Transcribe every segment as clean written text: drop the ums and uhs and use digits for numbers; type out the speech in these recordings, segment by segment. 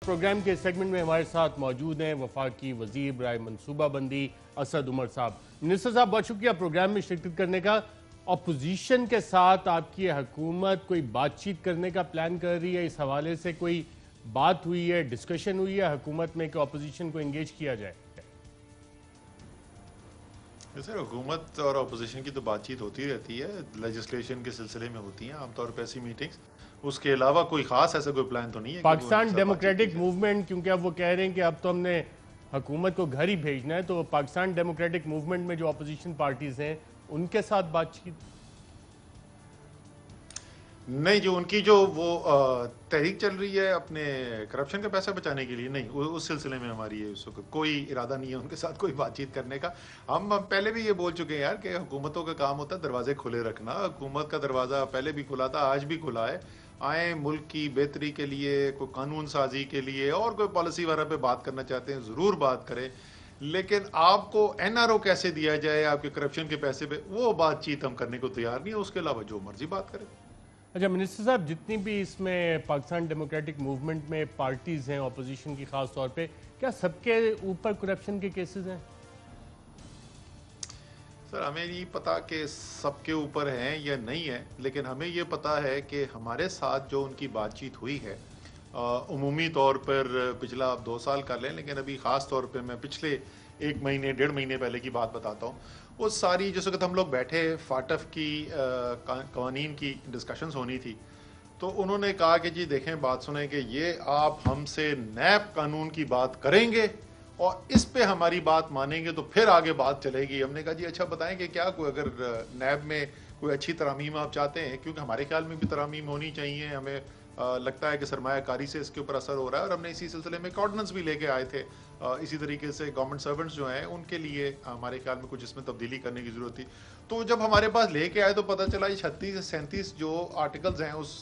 Programme کے segment میں ہمارے ساتھ موجود ہیں وفاقی وزیر برائے منصوبہ بندی اسد عمر صاحب۔ منسٹر صاحب بہت شکریہ پروگرام میں شرکت کرنے کا۔ اپوزیشن کے ساتھ آپ کی حکومت کوئی بات چیت کرنے کا پلان کر رہی ہے؟ اس حوالے سے کوئی بات ہوئی ہے، ڈسکشن ہوئی ہے حکومت میں کہ اپوزیشن کو انگیج کیا جائے؟ سر حکومت اور اپوزیشن کی تو بات چیت ہوتی رہتی ہے، لیجسلیشن کے سلسلے میں ہوتی ہیں عام طور پہ ایسی میٹنگز۔ اس کے علاوہ کوئی خاص ایسا کوئی پلان تو نہیں ہے۔ پاکستان ڈیموکریٹک موومنٹ، کیونکہ اب وہ کہہ رہے ہیں کہ اب تو ہم نے حکومت کو گھر ہی بھیجنا ہے، تو پاکستان ڈیموکریٹک موومنٹ میں جو اپوزیشن پارٹیز ہیں ان کے ساتھ بات چیت نہیں، جو ان کی جو وہ تحریک چل رہی ہے اپنے کرپشن کا پیسہ بچانے کے لیے، نہیں، اس سلسلے میں ہماری اس وقت کوئی ارادہ نہیں ہے ان کے ساتھ کوئی بات چیت کرنے کا۔ ہم پہلے بھی یہ بول چکے ہیں یار کہ حکومتوں کا کام ہوتا ہے دروازے کھلے رکھنا۔ حکومت کا دروازہ پہلے بھی کھلا تھا، آج بھی کھلا ہے۔ آئیں ملک کی بہتری کے لیے، کوئی قانون سازی کے لیے اور کوئی پالیسی وغیرہ پہ بات کرنا چاہتے ہیں ضرور بات کریں، لیکن آپ کو این آر او کیسے دیا جائے آپ کے کرپشن کے پیسے پہ، وہ بات چیت ہم کرنے کو تیار نہیں ہے۔ اس کے علاوہ جو مرضی بات کریں۔ اچھا منسٹر صاحب، جتنی بھی اس میں پاکستان ڈیموکریٹک موومنٹ میں پارٹیز ہیں اپوزیشن کی خاص طور پہ، کیا سب کے اوپر کرپشن کے کیسز ہیں؟ سر ہمیں نہیں پتا کہ سب کے اوپر ہیں یا نہیں ہے، لیکن ہمیں یہ پتا ہے کہ ہمارے ساتھ جو ان کی بات چیت ہوئی ہے عمومی طور پر پچھلا آپ 2 سال کر لیں، لیکن ابھی خاص طور پہ میں پچھلے 1 مہینے 1.5 مہینے پہلے کی بات بتاتا ہوں۔ وہ ساری جس وقت ہم لوگ بیٹھے فاٹف کی قوانین کی ڈسکشنز ہونی تھی، تو انہوں نے کہا کہ جی دیکھیں بات سنیں کہ یہ آپ ہم سے نیب قانون کی بات کریں گے اور اس پہ ہماری بات مانیں گے تو پھر آگے بات چلے گی۔ ہم نے کہا جی اچھا بتائیں کہ کیا کوئی اگر نیب میں کوئی اچھی ترامیم آپ چاہتے ہیں، کیونکہ ہمارے خیال میں بھی ترامیم ہونی چاہیے، ہمیں لگتا ہے کہ سرمایہ کاری سے اس کے اوپر اثر ہو رہا ہے، اور ہم نے اسی سلسلے میں ایک آرڈیننس بھی لے کے آئے تھے۔ اسی طریقے سے گورنمنٹ سرونٹس جو ہیں ان کے لیے ہمارے خیال میں کچھ اس میں تبدیلی کرنے کی ضرورت تھی۔ تو جب ہمارے پاس لے کے آئے تو پتہ چلا یہ 36 سے 37 جو آرٹیکلز ہیں اس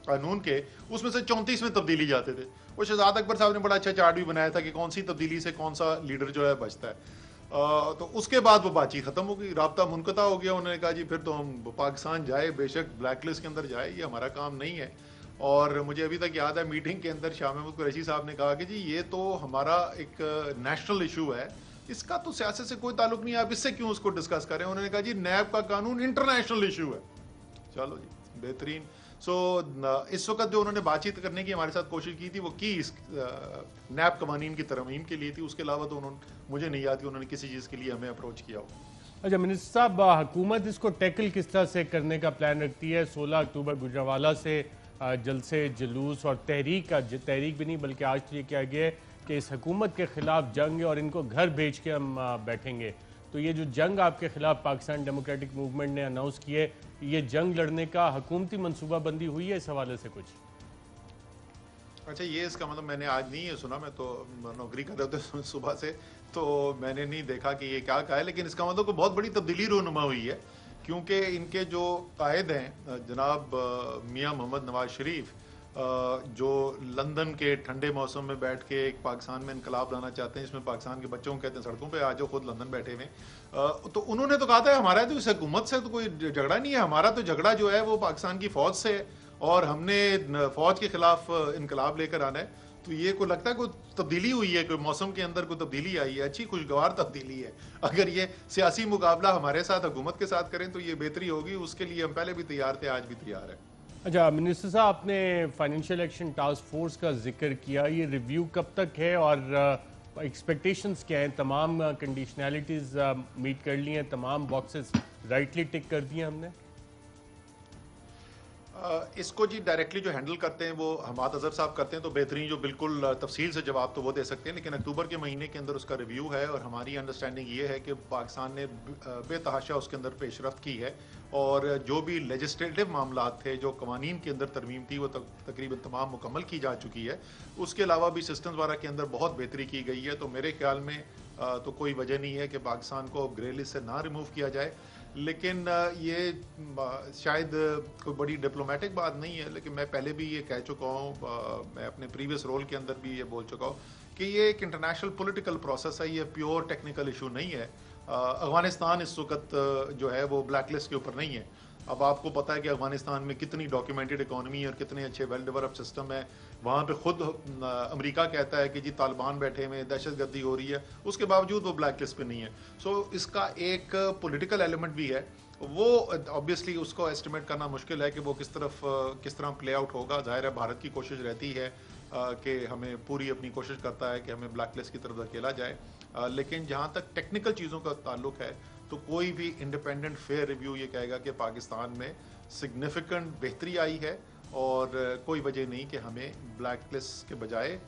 قانون کے، اس میں سے 34 میں تبدیلی جاتے تھے۔ وہ شہزاد اکبر صاحب نے بڑا اچھا چارٹ بھی بنایا تھا کہ کون سی تبدیلی سے کون سا لیڈر جو ہے بچتا ہے۔ تو اس کے بعد وہ بات چیت ختم ہو گئی، رابطہ منقطع ہو گیا۔ انہوں نے کہا جی پھر تو ہم پاکستان جائے، بے شک بلیک لسٹ کے اندر جائے، یہ ہمارا کام نہیں ہے۔ اور مجھے ابھی تک یاد ہے میٹنگ کے اندر شاہ محمود قریشی صاحب نے کہا کہ جی یہ تو ہمارا ایک نیشنل ایشو ہے، اس کا تو سیاست سے کوئی تعلق نہیں ہے، آپ اس سے کیوں اس کو ڈسکس کریں۔ انہوں نے کہا جی نیب کا قانون انٹرنیشنل ایشو ہے۔ چلو جی بہترین۔ سو اس وقت جو انہوں نے بات چیت کرنے کی ہمارے ساتھ کوشش کی تھی وہ کی اس نیب قوانین کی ترمیم کے لیے تھی، اس کے علاوہ تو مجھے نہیں یاد کہ انہوں نے کسی چیز کے لیے ہمیں اپروچ کیا ہو۔ اچھا منسٹر صاحب، حکومت اس کو ٹیکل کس طرح سے کرنے کا پلان رکھتی ہے؟ 16 اکتوبر گجرانوالہ سے جلسے جلوس اور تحریک بھی نہیں بلکہ آج تو یہ کیا گیا ہے کہ اس حکومت کے خلاف جنگ ہے اور ان کو گھر بھیج کے ہم بیٹھیں گے۔ تو یہ جو جنگ آپ کے خلاف پاکستان ڈیموکریٹک موومنٹ نے اناؤنس کی ہے، یہ جنگ لڑنے کا حکومتی منصوبہ بندی ہوئی ہے اس حوالے سے کچھ؟ اچھا یہ اس کا مطلب میں نے آج نہیں یہ سنا، میں تو نوکری کر رہا تھا صبح سے، تو میں نے نہیں دیکھا کہ یہ کیا کہا ہے، لیکن اس کا مطلب کوئی بہت بڑی تبدیلی رونما ہوئی ہے، کیونکہ ان کے جو قائد ہیں جناب میاں محمد نواز شریف، جو لندن کے ٹھنڈے موسم میں بیٹھ کے ایک پاکستان میں انقلاب لانا چاہتے ہیں، جس میں پاکستان کے بچوں کو کہتے ہیں سڑکوں پہ آ جاؤ، خود لندن بیٹھے ہوئے، تو انہوں نے تو کہا تھا ہمارا تو اس حکومت سے تو کوئی جھگڑا نہیں ہے، ہمارا تو جھگڑا جو ہے وہ پاکستان کی فوج سے ہے اور ہم نے فوج کے خلاف انقلاب لے کر آنا ہے۔ تو یہ کوئی لگتا ہے کوئی تبدیلی ہوئی ہے، کوئی موسم کے اندر کوئی تبدیلی آئی ہے، اچھی خوشگوار تبدیلی ہے۔ اگر یہ سیاسی مقابلہ ہمارے ساتھ حکومت کے ساتھ کریں تو یہ بہتری ہوگی، اس کے لیے ہم پہلے بھی تیار تھے، آج بھی تیار ہے۔ اچھا منسٹر صاحب، آپ نے فائنینشیل ایکشن ٹاسک فورس کا ذکر کیا، یہ ریویو کب تک ہے اور ایکسپیکٹیشنز کیا ہیں؟ تمام کنڈیشنالٹیز میٹ کر لی ہیں، تمام باکسز رائٹلی ٹک کر دی ہیں ہم نے؟ اس کو جی ڈائریکٹلی جو ہینڈل کرتے ہیں وہ حماد اظہر صاحب کرتے ہیں، تو بہترین جو بالکل تفصیل سے جواب تو وہ دے سکتے ہیں، لیکن اکتوبر کے مہینے کے اندر اس کا ریویو ہے، اور ہماری انڈرسٹینڈنگ یہ ہے کہ پاکستان نے بے تحاشا اس کے اندر پیش رفت کی ہے، اور جو بھی لیجسلیٹو معاملات تھے، جو قوانین کے اندر ترمیم تھی، وہ تقریباً تمام مکمل کی جا چکی ہے۔ اس کے علاوہ بھی سسٹمز وغیرہ کے اندر بہت بہتری کی گئی ہے، تو میرے خیال میں تو کوئی وجہ نہیں ہے کہ پاکستان کو گرے لسٹ سے نہ ریموو کیا جائے، لیکن یہ شاید کوئی بڑی ڈپلومیٹک بات نہیں ہے، لیکن میں پہلے بھی یہ کہہ چکا ہوں، میں اپنے پریویس رول کے اندر بھی یہ بول چکا ہوں کہ یہ ایک انٹرنیشنل پولیٹیکل پروسیس ہے، یہ پیور ٹیکنیکل ایشو نہیں ہے، افغانستان اس وقت جو ہے وہ بلیک لسٹ کے اوپر نہیں ہے. اب آپ کو پتا ہے کہ افغانستان میں کتنی ڈاکیومنٹڈ اکانومی ہے اور کتنے اچھے ویل ڈیولپ سسٹم ہے. وہاں پہ خود امریکہ کہتا ہے کہ جی طالبان بیٹھے ہوئے دہشت گردی ہو رہی ہے, اس کے باوجود وہ بلیک لسٹ پہ نہیں ہے. سو اس کا ایک پولیٹیکل ایلیمنٹ بھی ہے. وہ آبویسلی اس کو ایسٹیمیٹ کرنا مشکل ہے کہ وہ کس طرح پلے آؤٹ ہوگا. ظاہر ہے بھارت کی کوشش رہتی ہے کہ ہمیں پوری اپنی کوشش کرتا ہے کہ ہمیں بلیک لسٹ کی طرف دھکیلا جائے, لیکن جہاں تک ٹیکنیکل چیزوں کا تعلق ہے تو کوئی بھی انڈیپینڈنٹ فیئر ریویو یہ کہے گا کہ پاکستان میں سگنیفیکنٹ بہتری آئی ہے, اور کوئی وجہ نہیں کہ ہمیں بلیک لسٹ کے بجائے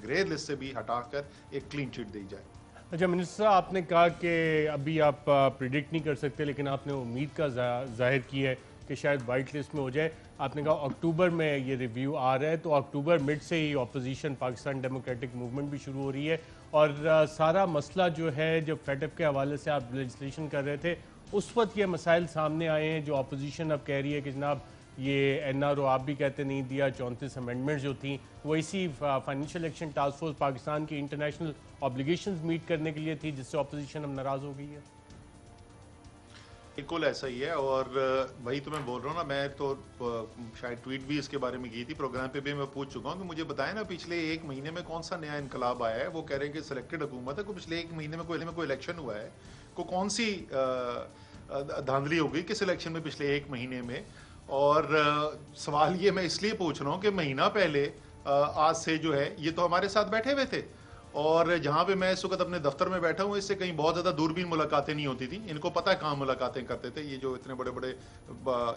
گرے لسٹ سے بھی ہٹا کر ایک کلین چٹ دی جائے. اچھا منسٹر صاحب, آپ نے کہا کہ ابھی آپ پریڈکٹ نہیں کر سکتے, لیکن آپ نے امید کا ظاہر کی ہے کہ شاید وائٹ لسٹ میں ہو جائے. آپ نے کہا اکتوبر میں یہ ریویو آ رہا ہے, تو اکتوبر مڈ سے ہی اپوزیشن پاکستان ڈیموکریٹک موومنٹ بھی شروع ہو رہی ہے, اور سارا مسئلہ جو ہے جب فیڈ اپ کے حوالے سے آپ لیجسلیشن کر رہے تھے اس وقت یہ مسائل سامنے آئے ہیں جو اپوزیشن اب کہہ رہی ہے کہ جناب یہ این آر او آپ بھی کہتے نہیں دیا, 34 امینڈمنٹ جو تھیں وہ اسی financial action task force Pakistan کی انٹرنیشنل آبلیگیشنز میٹ کرنے کے لیے تھی, جس سے اپوزیشن اب ناراض ہو گئی ہے. بالکل ایسا ہی ہے, اور وہی تو میں بول رہا ہوں نا, میں تو شاید ٹویٹ بھی اس کے بارے میں کی تھی, پروگرام پہ بھی میں پوچھ چکا ہوں کہ مجھے بتائیں نا پچھلے ایک مہینے میں کون سا نیا انقلاب آیا ہے. وہ کہہ رہے ہیں کہ سلیکٹڈ حکومت ہے, پچھلے ایک مہینے میں کوئی الیکشن ہوا ہے, کون سی دھاندلی ہو گئی کس الیکشن میں پچھلے ایک مہینے میں. اور سوال یہ میں اس لیے پوچھ رہا ہوں کہ مہینہ پہلے آج سے جو ہے یہ تو ہمارے ساتھ بیٹھے ہوئے تھے, اور جہاں پہ میں اس وقت اپنے دفتر میں بیٹھا ہوں اس سے کہیں بہت زیادہ دوربین ملاقاتیں نہیں ہوتی تھیں. ان کو پتہ ہے کہاں ملاقاتیں کرتے تھے یہ جو اتنے بڑے بڑے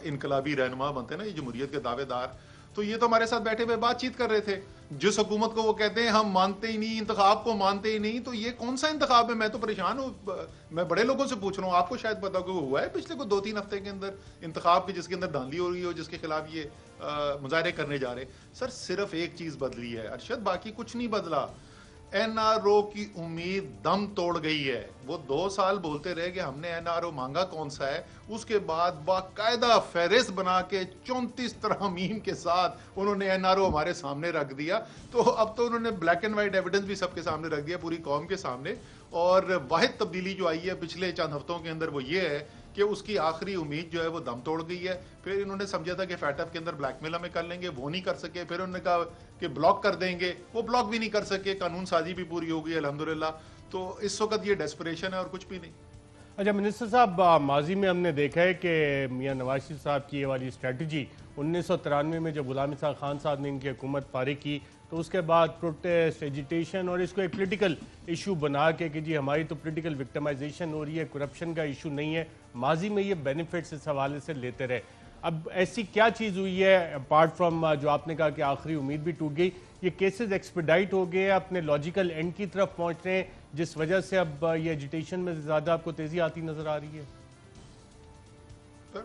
انقلابی رہنما بنتے ہیں نا, یہ جمہوریت کے دعوے دار, تو یہ تو ہمارے ساتھ بیٹھے ہوئے بات چیت کر رہے تھے. جس حکومت کو وہ کہتے ہیں ہم مانتے ہی نہیں, انتخاب کو مانتے ہی نہیں, تو یہ کون سا انتخاب ہے؟ میں تو پریشان ہوں. میں بڑے لوگوں سے پوچھ رہا ہوں, آپ کو شاید پتا کہ وہ ہوا ہے پچھلے کو 2-3 ہفتے کے اندر انتخاب کے جس کے اندر دھاندلی ہو رہی ہو, جس کے خلاف یہ مظاہرے کرنے جا رہے. سر صرف ایک چیز بدلی ہے ارشد, باقی کچھ نہیں بدلا. این آر او کی امید دم توڑ گئی ہے. وہ 2 سال بولتے رہے کہ ہم نے این آر او مانگا کون سا ہے, اس کے بعد باقاعدہ فہرست بنا کے 34 ترامیم کے ساتھ انہوں نے این آر او ہمارے سامنے رکھ دیا. تو اب تو انہوں نے بلیک اینڈ وائٹ ایویڈنس بھی سب کے سامنے رکھ دیا, پوری قوم کے سامنے. اور واحد تبدیلی جو آئی ہے پچھلے چند ہفتوں کے اندر وہ یہ ہے کہ اس کی آخری امید جو ہے وہ دم توڑ گئی ہے. پھر انہوں نے سمجھا تھا کہ فیٹ اپ کے اندر بلیک میل ہمیں کر لیں گے, وہ نہیں کر سکے. پھر انہوں نے کہا کہ بلاک کر دیں گے, وہ بلاک بھی نہیں کر سکے. قانون سازی بھی پوری ہو گئی الحمدللہ. تو اس وقت یہ ڈیسپریشن ہے اور کچھ بھی نہیں. اچھا منسٹر صاحب, ماضی میں ہم نے دیکھا ہے کہ میاں نواز شریف صاحب کی یہ والی اسٹریٹجی 1993 میں جب غلام اسحاق خان صاحب نے ان کی حکومت فارغ کی, تو اس کے بعد پروٹیسٹ, ایجیٹیشن, اور اس کو ایک پولیٹیکل ایشو بنا کے کہ جی ہماری تو پولیٹیکل وکٹمائزیشن ہو رہی ہے, کرپشن کا ایشو نہیں ہے, ماضی میں یہ بینیفٹس اس حوالے سے لیتے رہے. اب ایسی کیا چیز ہوئی ہے اپارٹ فرام جو آپ نے کہا کہ آخری امید بھی ٹوٹ گئی, یہ کیسز ایکسپیڈائٹ ہو گئے, اپنے لاجیکل اینڈ کی طرف پہنچ رہے ہیں, جس وجہ سے اب یہ ایجیٹیشن میں زیادہ آپ کو تیزی آتی نظر آ رہی ہے؟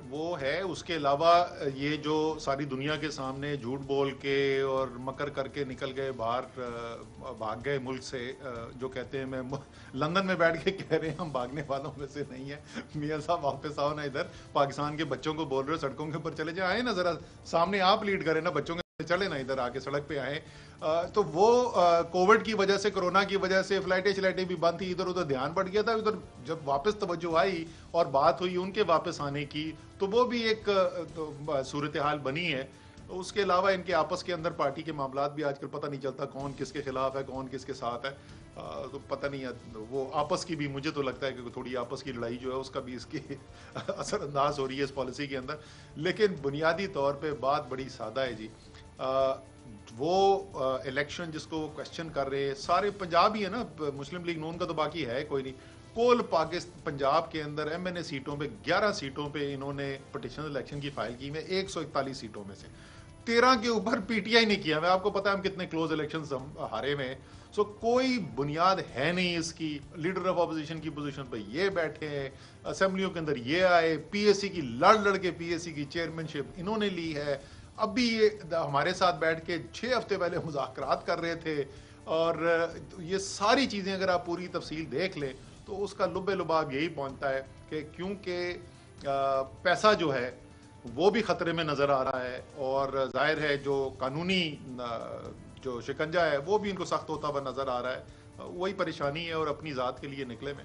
وہ ہے, اس کے علاوہ یہ جو ساری دنیا کے سامنے جھوٹ بول کے اور مکر کر کے نکل گئے باہر, بھاگ گئے ملک سے, جو کہتے ہیں میں لندن میں بیٹھ کے کہہ رہے ہیں ہم بھاگنے والوں میں سے نہیں ہیں. میاں صاحب واپس آؤ نا ادھر, پاکستان کے بچوں کو بول رہے ہو سڑکوں کے اوپر چلے جائیں, آئے نا ذرا سامنے, آپ لیڈ کریں نا بچوں کے, چلے نا ادھر آ کے سڑک پہ آئیں. تو وہ کووڈ کی وجہ سے, کرونا کی وجہ سے فلائٹیں بھی بند تھی, ادھر ادھر دھیان بڑھ گیا تھا. ادھر جب واپس توجہ آئی اور بات ہوئی ان کے واپس آنے کی, تو وہ بھی ایک صورتحال بنی ہے. اس کے علاوہ ان کے آپس کے اندر پارٹی کے معاملات بھی آج کل پتہ نہیں چلتا کون کس کے خلاف ہے, کون کس کے ساتھ ہے, تو پتہ نہیں ہے. وہ آپس کی بھی مجھے تو لگتا ہے کہ تھوڑی آپس کی لڑائی جو ہے اس کا بھی اس کی اثر انداز ہو رہی ہے اس پالیسی کے اندر. لیکن بنیادی طور پہ بات بڑی سادہ ہے جی. وہ الیکشن جس کو وہ کوشچن کر رہے سارے پنجاب ہی ہے نا, مسلم لیگ نون کا تو باقی ہے کوئی نہیں. کل پنجاب کے اندر ایم این اے سیٹوں پہ 11 سیٹوں پہ انہوں نے پٹیشن الیکشن کی فائل کی, میں 141 سیٹوں میں سے 13 کے اوپر پی ٹی آئی نے کیا. میں آپ کو پتا ہے ہم کتنے کلوز الیکشنز ہارے میں. سو کوئی بنیاد ہے نہیں اس کی. لیڈر آف اپوزیشن کی پوزیشن پہ یہ بیٹھے ہیں, اسمبلیوں کے اندر یہ آئے, پی ایس سی کی لڑ کے پی ایس سی کی چیئرمین شپ انہوں نے لی ہے. اب بھی یہ ہمارے ساتھ بیٹھ کے 6 ہفتے پہلے مذاکرات کر رہے تھے. اور یہ ساری چیزیں اگر آپ پوری تفصیل دیکھ لیں تو اس کا لب لباب یہی پہنچتا ہے کہ کیونکہ پیسہ جو ہے وہ بھی خطرے میں نظر آ رہا ہے, اور ظاہر ہے جو قانونی جو شکنجہ ہے وہ بھی ان کو سخت ہوتا ہوا نظر آ رہا ہے. وہی پریشانی ہے اور اپنی ذات کے لیے نکلے میں.